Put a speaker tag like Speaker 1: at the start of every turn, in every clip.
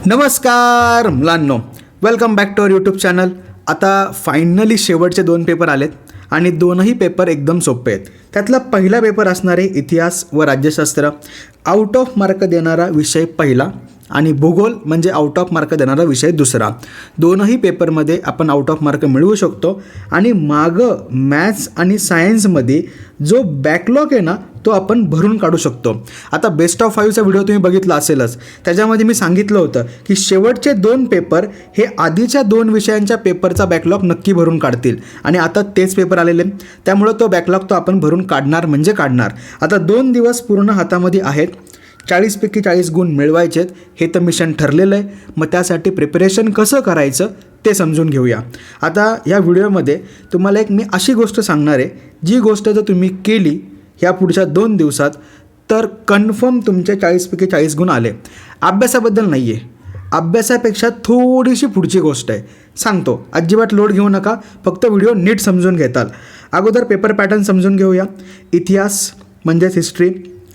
Speaker 1: नमस्कार मुलांनो, welcome back to our YouTube channel. आता फायनली शेवटचे 2 पेपर आलेत आणि दोनही पेपर एकदम सोपे आहेत. त्यातला पहिला पेपर असणार आहे इतिहास व राज्यशास्त्र. आउट ऑफ मार्क देणारा विषय पहिला आणि भूगोल म्हणजे आउट ऑफ मार्क देणारा विषय दुसरा. दोनही पेपरमध्ये आपण आउट ऑफ मार्क मिळवू शकतो आणि मागं मॅथ्स आणि सायन्समध्ये जो बॅकलॉग आहे ना तो आपण भरून काढू शकतो. आता बेस्ट ऑफ 5चा व्हिडिओ तुम्ही बघितला असेलच. त्याच्यामध्ये मी सांगितलं होतं की शेवटचे 2 पेपर हे आधीच्या 2 विषयांच्या पेपरचा बॅकलॉग नक्की भरून काढतील आणि आता तेच पेपर आलेले, त्यामुळं तो बॅकलॉग तो आपण भरून काढणार म्हणजे काढणार. आता 2 दिवस पूर्ण हातामध्ये आहेत. 40 पैकी 40 गुण मिळवायचेत हे तर मिशन ठरलेलं आहे. मग त्यासाठी प्रिपरेशन कसं करायचं ते समजून घेऊया. आता या व्हिडिओमध्ये तुम्हाला एक मी अशी गोष्ट सांगणार आहे, जी गोष्ट जर तुम्ही केली ह्या पुढच्या 2 दिवसात तर कन्फर्म तुमचे 40 पैकी 40 गुण आले. अभ्यासाबद्दल नाही आहे, अभ्यासापेक्षा थोडीशी पुढची गोष्ट आहे. सांगतो, अजिबात लोड घेऊ नका, फक्त व्हिडिओ नीट समजून घेताल. अगोदर पेपर पॅटर्न समजून घेऊया. इतिहास म्हणजेच हिस्ट्री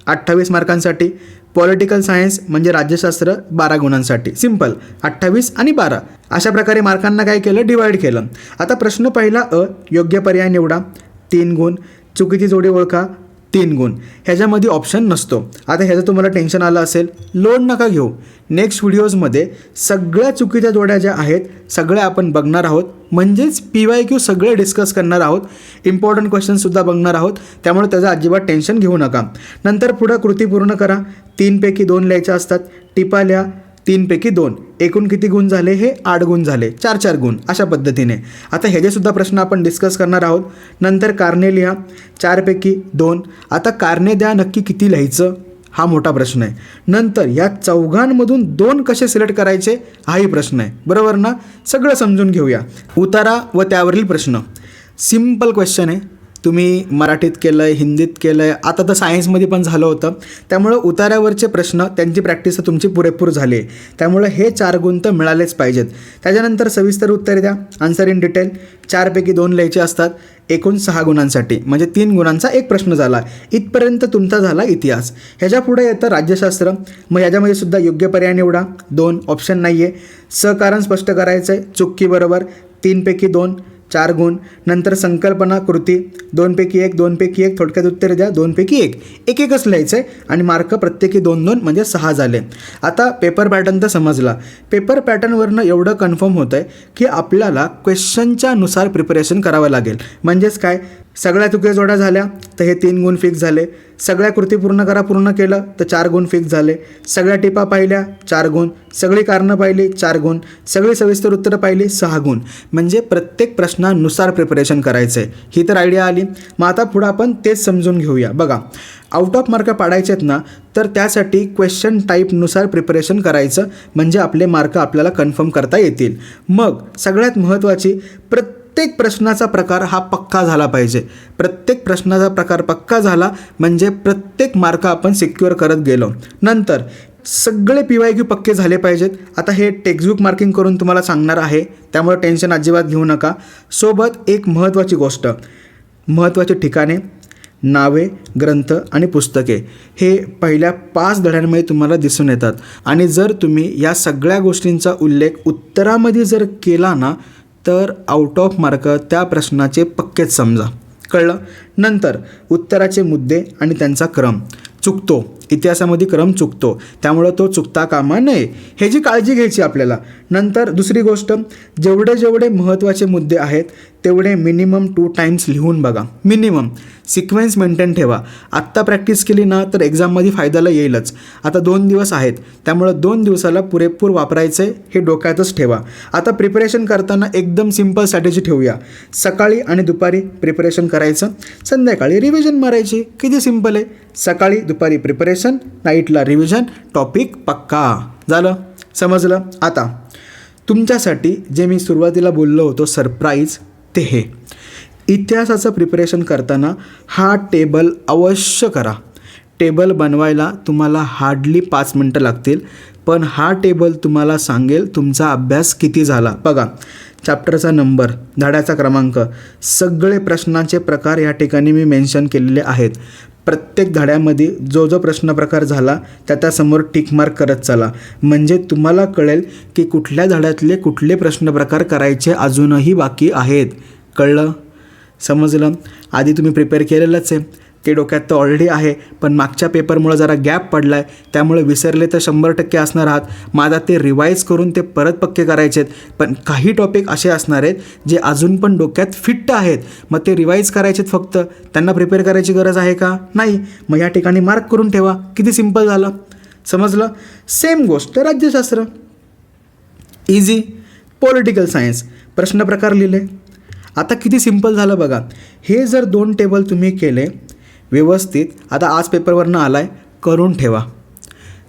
Speaker 1: 28 मार्कांसाठी, पॉलिटिकल सायन्स म्हणजे राज्यशास्त्र 12 गुणांसाठी. सिम्पल 28 आणि 12 अशा प्रकारे मार्कांना काय केलं, डिवाईड केलं. आता प्रश्न पहिला योग्य पर्याय निवडा 3 गुण, चुकीची जोडी ओळखा 3 गुण. ह्याच्यामध्ये ऑप्शन नसतो. आता ह्याचं तुम्हाला टेन्शन आलं असेल, लोड नका घेऊ. नेक्स्ट व्हिडिओजमध्ये सगळ्या चुकीच्या जोड्या ज्या आहेत सगळ्या आपण बघणार आहोत, म्हणजेच PYQ सगळे डिस्कस करणार आहोत. इम्पॉर्टंट क्वेश्चनसुद्धा बघणार आहोत, त्यामुळे त्याचं अजिबात टेन्शन घेऊ नका. नंतर पुढं कृती पूर्ण करा. 3 पैकी 2 लिहायच्या असतात. टिपा लिहा 3 पैकी 2. एकूण किती गुण झाले, हे 8 गुण झाले. 4 गुण अशा पद्धतीने. आता ह्याचेसुद्धा प्रश्न आपण डिस्कस करणार आहोत. नंतर कारणे लिहा 4 पैकी 2. आता कारणे द्या, नक्की किती लिहायचं हा मोठा प्रश्न आहे. नंतर या चौघांमधून 2 कसे सिलेक्ट करायचे हाही प्रश्न आहे. बरोबर ना? सगळं समजून घेऊया. उतारा व त्यावरील प्रश्न सिम्पल क्वेश्चन आहे. तुम्ही मराठीत केलं आहे, हिंदीत केलं आहे, आता तर सायन्समध्ये पण झालं होतं. त्यामुळं उतार्यावरचे प्रश्न त्यांची प्रॅक्टिस तुमची पुरेपूर झाली आहे. त्यामुळं हे 4 गुण तर मिळालेच पाहिजेत. त्याच्यानंतर सविस्तर उत्तर द्या, आन्सर इन डिटेल. 4 पैकी 2 लिहायचे असतात. एकूण 6 गुणांसाठी म्हणजे 3 गुणांचा एक प्रश्न झाला. इथपर्यंत तुमचा झाला इतिहास. ह्याच्या पुढे येतं राज्यशास्त्र. मग ह्याच्यामध्ये सुद्धा योग्य पर्याय निवडा. 2 ऑप्शन नाही आहे. सहकारण स्पष्ट करायचं आहे, चुकी बरोबर. 3 पैकी 2 4 गुण. नंतर संकल्पना कृती 2 पैकी 1 2 पैकी 1 थोडक्यात उत्तर द्या 2 पैकी 1 एकच लिहायचं आहे आणि मार्क प्रत्येकी 2-2 म्हणजे 6 झाले. आता पेपर पॅटर्न तर समजला. पेपर पॅटर्नवरनं एवढं कन्फर्म होतं आहे की आपल्याला क्वेश्चनच्या नुसार प्रिपरेशन करावं लागेल. म्हणजेच काय, सगळ्या चुकी जोड्या झाल्या तर हे 3 गुण फिक्स झाले. सगळ्या कृती पूर्ण केलं तर 4 गुण फिक्स झाले. सगळ्या टिपा पाहिल्या 4 गुण. सगळी कारणं पाहिली 4 गुण. सगळी सविस्तर उत्तरं पाहिली 6 गुण. म्हणजे प्रत्येक प्रश्नानुसार प्रिपरेशन करायचं आहे. ही तर आयडिया आली. मग आता पुढं आपण तेच समजून घेऊया. बघा, आउट ऑफ मार्क पाडायचे आहेत ना, तर त्यासाठी क्वेश्चन टाईपनुसार प्रिपरेशन करायचं म्हणजे आपले मार्क आपल्याला कन्फर्म करता येतील. मग सगळ्यात महत्त्वाची, प्रत्येक प्रश्नाचा प्रकार हा पक्का झाला पाहिजे. प्रत्येक प्रश्नाचा प्रकार पक्का झाला म्हणजे प्रत्येक मार्क आपण सिक्युअर करत गेलो. नंतर सगळे PYQ पक्के झाले पाहिजेत. आता हे टेक्स्टबुक मार्किंग करून तुम्हाला सांगणार आहे, त्यामुळे टेन्शन अजिबात घेऊ नका. सोबत एक महत्त्वाची गोष्ट, महत्त्वाची ठिकाणे, नावे, ग्रंथ आणि पुस्तके हे पहिल्या 5 धड्यांमध्ये तुम्हाला दिसून येतात. आणि जर तुम्ही या सगळ्या गोष्टींचा उल्लेख उत्तरामध्ये जर केला ना तर आउट ऑफ मार्क त्या प्रश्नाचे पक्केच समजा. कळलं? नंतर उत्तराचे मुद्दे आणि त्यांचा क्रम चुकतो. इतिहासामध्ये क्रम चुकतो, त्यामुळं तो चुकता कामा नये, ह्याची काळजी घ्यायची आपल्याला. नंतर दुसरी गोष्ट, जेवढे महत्त्वाचे मुद्दे आहेत तेवढे मिनिमम 2 टाइम्स लिहून बघा. मिनिमम सिक्वेन्स मेंटेन ठेवा. आत्ता प्रॅक्टिस केली ना तर एक्झाममध्ये फायद्याला येईलच. आता 2 दिवस आहेत, त्यामुळं 2 दिवसाला पुरेपूर वापरायचं आहे हे डोक्यातच ठेवा. आता प्रिपरेशन करताना एकदम सिम्पल स्ट्रॅटेजी ठेवूया. सकाळी आणि दुपारी प्रिपरेशन करायचं, संध्याकाळी रिव्हिजन मारायची. किती सिम्पल आहे. सकाळी दुपारी प्रिपरेशन, नाईटला रिव्हिजन, टॉपिक पक्का झालं. समजलं? आता तुमच्यासाठी जे मी सुरुवातीला बोललो होतो सरप्राईज, ते हे इतिहासाचं प्रिपरेशन करताना हा टेबल अवश्य करा. टेबल बनवायला तुम्हाला हार्डली 5 मिनटं लागतील, पण हा टेबल तुम्हाला सांगेल तुमचा अभ्यास किती झाला. बघा, चॅप्टरचा नंबर, धड्याचा क्रमांक, सगळे प्रश्नांचे प्रकार या ठिकाणी मी मेन्शन केलेले आहेत. प्रत्येक धड्यामध्ये जो प्रश्न प्रकार झाला त्याच्यासमोर टिक मार्क करत चला, म्हणजे तुम्हाला कळेल की कुठल्या धड्यातले कुठले प्रश्न प्रकार करायचे अजूनही बाकी आहेत. कळलं? समजलं? आधी तुम्ही प्रिपेअर केलेलंच आहे, ते डोक्यात तर ऑलरेडी आहे, पण मागच्या पेपरमुळं जरा गॅप पडला आहे, त्यामुळे विसरले तर 100% असणार आहात. माझा ते रिवाईज करून ते परत पक्के करायचे आहेत. पण काही टॉपिक असे असणार आहेत जे अजून पण डोक्यात फिट्ट आहेत, मग ते रिवाईज करायचे आहेत फक्त. त्यांना प्रिपेअर करायची गरज आहे का? नाही. मग या ठिकाणी मार्क करून ठेवा. किती सिम्पल झालं. समजलं? सेम गोष्ट राज्यशास्त्र, इझी. पॉलिटिकल सायन्स प्रश्न प्रकार लिहिले. आता किती सिम्पल झालं बघा. हे जर 2 टेबल तुम्ही केले व्यवस्थित, आता आज पेपरवरनं आला आहे, करून ठेवा.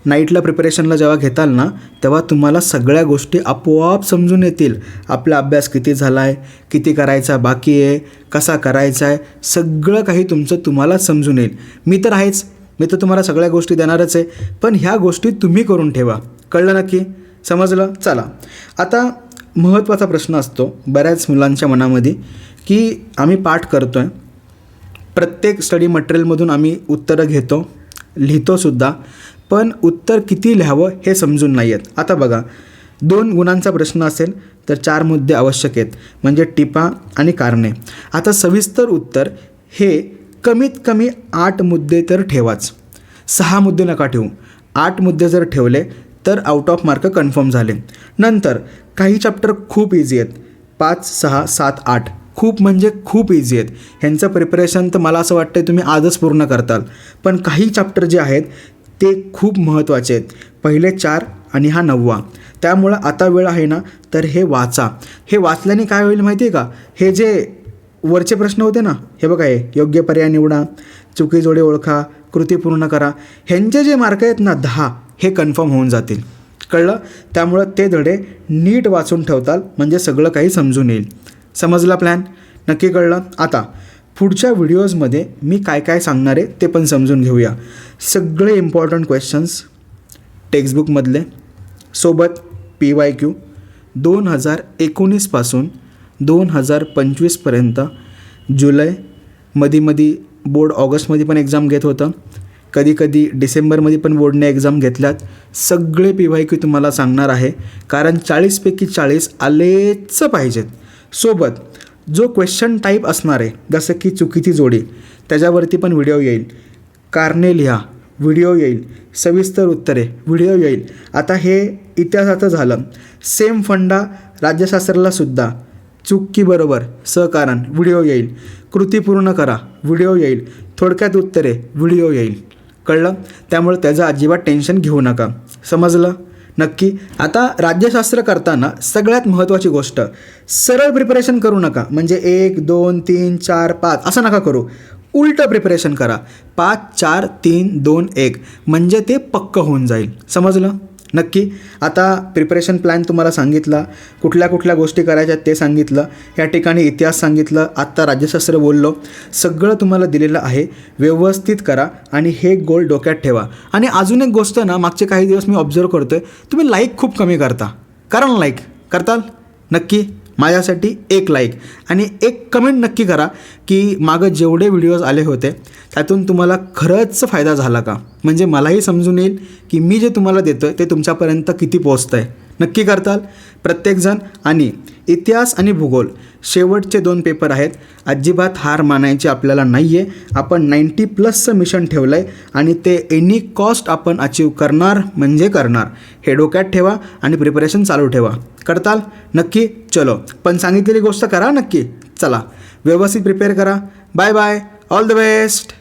Speaker 1: नाईटला प्रिपरेशनला जेव्हा घेताल ना, तेव्हा तुम्हाला सगळ्या गोष्टी आपोआप समजून येतील. आपला अभ्यास किती झाला आहे, किती करायचा बाकी आहे, कसा करायचा आहे, सगळं काही तुमचं तुम्हालाच समजून येईल. मी तर आहेच, मी तर तुम्हाला सगळ्या गोष्टी देणारच आहे, पण ह्या गोष्टी तुम्ही करून ठेवा. कळलं नक्की? समजलं? चला, आता महत्त्वाचा प्रश्न असतो बऱ्याच मुलांच्या मनामध्ये की आम्ही पाठ करतो आहे, प्रत्येक स्टडी मटेरियलमधून आम्ही उत्तरं घेतो, लिहितोसुद्धा, पण उत्तर किती लिहावं हे समजून नाही आहेत. आता बघा, 2 गुणांचा प्रश्न असेल तर 4 मुद्दे आवश्यक आहेत, म्हणजे टिपा आणि कारणे. आता सविस्तर उत्तर हे कमीत कमी 8 मुद्दे तर ठेवाच. 6 मुद्दे नका ठेवू. 8 मुद्दे जर ठेवले तर आउट ऑफ मार्क कन्फर्म झाले. नंतर काही चॅप्टर खूप इझी आहेत, 5, 6, 7, 8 खूप म्हणजे खूप इझी आहेत. ह्यांचं प्रिपरेशन तर मला असं वाटतं तुम्ही आजच पूर्ण करताल. पण काही चॅप्टर जे आहेत ते खूप महत्त्वाचे आहेत, पहिले 4 आणि हा 9वा. त्यामुळं आता वेळ आहे ना, तर हे वाचा. हे वाचल्याने काय होईल माहिती आहे का? हे जे वरचे प्रश्न होते ना, हे बघा, हे योग्य पर्याय निवडा, चुकी जोडे ओळखा, कृती पूर्ण करा, ह्यांचे जे मार्क आहेत ना 10, हे कन्फर्म होऊन जातील. कळलं? त्यामुळं ते धडे नीट वाचून ठेवताल म्हणजे सगळं काही समजून येईल. समजला प्लॅन? नक्की कळलं? आता पुढच्या व्हिडिओजमध्ये मी काय काय सांगणार आहे ते पण समजून घेऊया. सगळे इम्पॉर्टंट क्वेश्चन्स टेक्स्टबुकमधले, सोबत PYQ 2019 2025पर्यंत. जुलै मध्ये बोर्ड ऑगस्टमध्ये पण एक्झाम घेत होतं, कधी डिसेंबरमध्ये पण बोर्डने एक्झाम घेतल्यात. सगळे PYQ तुम्हाला सांगणार आहे, कारण 40 पैकी 40 आलेच पाहिजेत. सोबत जो क्वेश्चन टाईप असणार आहे, जसं की चुकीची जोडी, त्याच्यावरती पण व्हिडिओ येईल. कारणे लिहा, व्हिडिओ येईल. सविस्तर उत्तरे, व्हिडिओ येईल. आता हे इतिहासाचं झालं. सेम फंडा राज्यशास्त्रालासुद्धा, चूक की बरोबर, सहकारण, व्हिडिओ येईल. कृती पूर्ण करा, व्हिडिओ येईल. थोडक्यात उत्तरे, व्हिडिओ येईल. कळलं? त्यामुळे त्याचं अजिबात टेन्शन घेऊ नका. समजलं? नक्की. आता राज्यशास्त्र करताना सगळ्यात महत्त्वाची गोष्ट, सरळ प्रिपरेशन करू नका. म्हणजे 1, 2, 3, 4, 5 असं नका करू. उलटं प्रिपरेशन करा. 5, 4, 3, 2, 1 म्हणजे ते पक्कं होऊन जाईल. समजलं? नक्की. आता प्रिपरेशन प्लॅन तुम्हाला सांगितला, कुठल्या कुठल्या गोष्टी करायच्या ते सांगितलं, या ठिकाणी इतिहास सांगितलं, आत्ता राज्यशास्त्र बोललो, सगळं तुम्हाला दिलेलं आहे. व्यवस्थित करा आणि हे गोल डोक्यात ठेवा. आणि अजून एक गोष्ट ना, मागचे काही दिवस मी ऑब्झर्व करतो आहे, तुम्ही लाईक खूप कमी करता. करा ना लाईक? करताल? नक्की. माझ्यासाठी 1 लाईक आणि 1 कमेंट नक्की करा की मागं जेवढे व्हिडिओज आले होते त्यातून तुम्हाला खरंच फायदा झाला का, म्हणजे मलाही समजून येईल की मी जे तुम्हाला देतो आहे ते तुमच्यापर्यंत किती पोचतं आहे. नक्की करताल प्रत्येकजण. आणि इतिहास आणि भूगोल शेवटचे 2 पेपर आहेत, अजिबात हार मानायची आपल्याला नाही आहे. आपण 90+ मिशन ठेवलं आहे आणि ते एनी कॉस्ट आपण अचीव करणार म्हणजे करणार. हे डोक्यात ठेवा आणि प्रिपरेशन चालू ठेवा. करताल? नक्की. चलो, पण सांगितलेली गोष्ट करा नक्की. चला, व्यवस्थित प्रिपेअर करा. Bye bye, all the best.